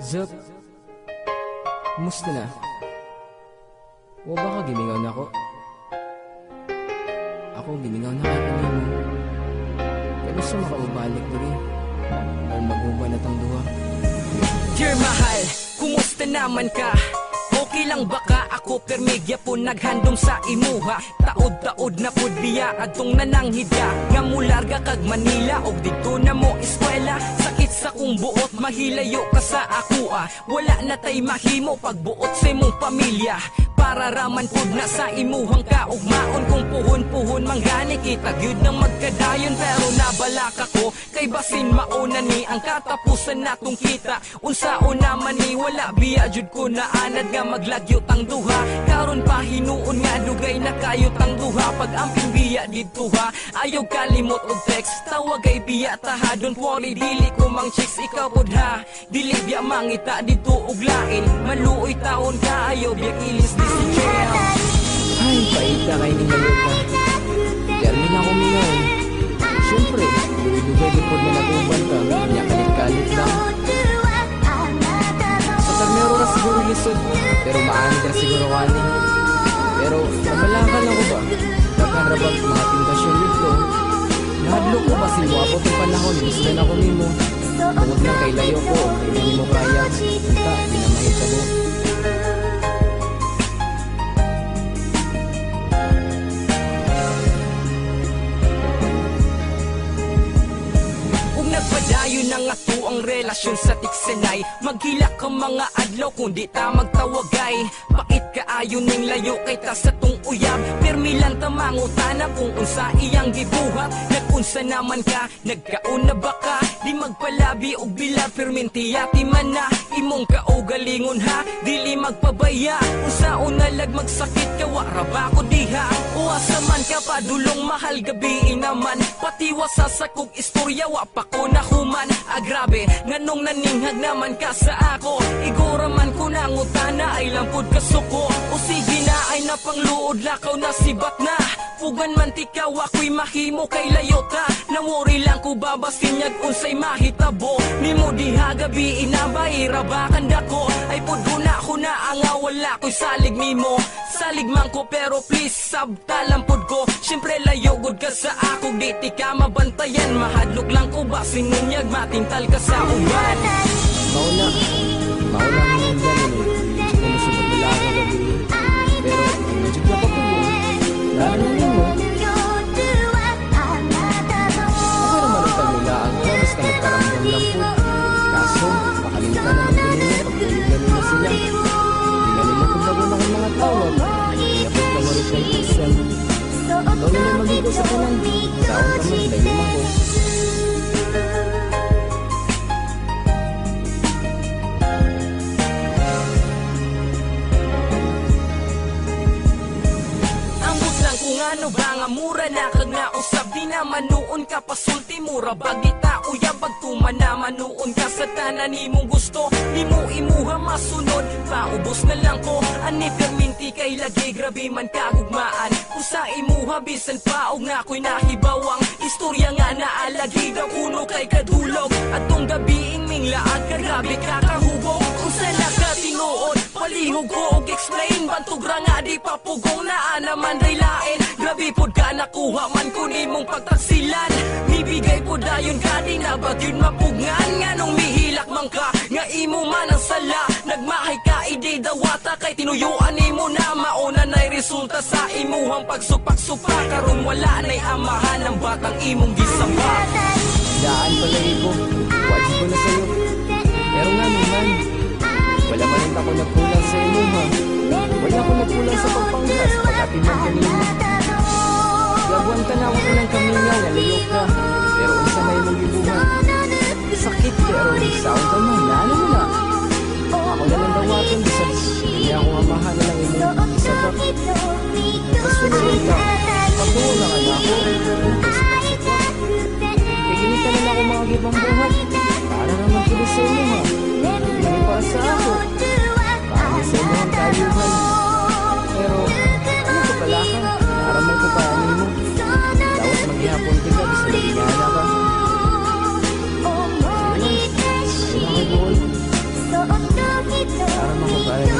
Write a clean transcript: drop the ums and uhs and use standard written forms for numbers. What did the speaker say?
Zep, kumusta na? O baka gimingaw na ako? Ako gimingaw na kayo kanino. Pero sa makaubalik diri, o mag-uba na tang duha. Dear mahal, kumusta naman ka? Okay lang baka ako permigya po naghandom sa imuha. Taod-taod na pud biya adtong nananghidya nga mularga kag Manila og dito na mo eskwela. Sakit sa kong buot mahilayo ka sa akua. Wala na tay mahimo pagbuot sa imong pamilya. Para raman pud na sa imuhang kaugmaon kung puhon-puhon manggani kita gyud nang magkadayon pero nabalak ako kay basin mauna ni ang katapusan natong kita. Unsaon naman ni wala biya jud ko na anad nga maglagyo tang duha. Karon pa hinuon nga dugay na kayo tang duha pag amping biya didto ha. Ayaw kalimot og text tawag ay biya taha. Don't worry dili ko mang chicks ikaw pud ha. Dili biya mangita didto og lain. Maluoy taon ka ayaw biya ilis di si jail. Ay, paita kay ni Maluka. Termin ako mingaw. Siyempre, dugay-dugay di po na nag-uban ka. Kanya kalit-kalit lang. Sa karnero na siguro lisod. Pero maanid na siguro kani. Pero, namalakan ako ba? Kakarabag mga tentasyon dito. Nahadlo ko ba sino abot ang panahon. Gusto na ako nimo. Tungod na kay layo ko. Hindi mo kaya. Kita, di na mahitabo. Nagpadayon na nga to ang relasyon sa tiksenay. Maghila ka mga adlaw kung di ta magtawagay. Bakit kaayon ning layo kay ta sa tong uyab. Permilan ta mangutana kung unsa iyang gibuhat. Nag-unsa naman ka, nagkaon na ba ka? Di magpalabi og bila permintiyati man na. Imong kaugalingon ha, dili magpabaya. Unsaon na lag magsakit ka wara ba ko diha. Uwasa man ka padulong mahal gabi naman. Patiwa sa sakog istorya wa pa ko nahuman. Grabe, nganong naninghag naman ka sa ako. Igora man ko nangutana ay lampod ka suko. O sige na ay napangluod lakaw na sibat na. Pugan man tikaw ako'y mahimo kay layota. Namuri lang ko babasinyag unsay mahitabo. Nimo diha gabi inabay rabakan dako. Ay puduna ko na anga wala ko'y salig nimo. Salig man ko pero please sabtalan pud ko. Siyempre layo gud ka sa ako di ti ka mabantayan. Mahadlok lang ko ba sinunyag matintal ka sa uban. Mauna ang nandyan eh. Sinusunod nila ako gabi. Pero medyo na pa po. Lalo na mo. Ako naman ang tagulaan ko. Basta nagkaramdam lang po. Kaso, makalimutan naman ko nila. Pagpulig na nila sila. Hindi na nila kung bago na akong mga tawag. Kapag kawarit ng isang. Ikaw na lang mag-igo sa kanan. Saon ka man, layo mo ko. Ano ba nga mura na kag nausap di naman noon ka pasulti mura bagita uyabag tumana manuon ka sa tanan nimong gusto di mo imuha masunod paubos na lang ko ani perminti kay lagi grabe man kagugmaan usa imuha bisan paog na ko'y nahibawang istorya nga naalagi daw kuno kay kadulog at tong gabiing minglaag grabe kakahubog usa na ka tinuod palihog ko og explain bantog ra nga di papugong naa naman daylain. Grabe pod ka nakuha man ko nimong pagtaksilan. Mibigay po dayon ka di na ba yun mapugngan. Nga nung mihilak man ka nga imo man ang sala. Nagmahay ka idi dawata kay tinuyuan nimo na mauna na'y resulta sa imuhang pagsupak-supa. Karon wala na'y amahan ng batang imong gisamba. Daan palagi ko. Wajib ko na sa'yo. Pero nga naman, wala man rin ako nagkulang sa imo ha. Wala ako nagkulang sa pagpanggas pag-atiman kanina. Labuan ka na ako ng kaminga, nalayo ka. Pero unsa na imong gibuhat. Sakit pero saon ka man, ano mo na. Ako na lang dawaton, bisan hindi ako amahan na lang imong isabak. Nagpasunod ka, patuwa na ka na ako. Kaya ginita na ako mga gibang buhat. Para naman kilo sa inyo ha. Hindi para sa ako. Para sa inyo ang kayuhan. Pero, ano ko pala ka? Naraman ko pa ano mo. Dawas maghihapon ka, bisa nagingana ka. Ayun ako doon. Parang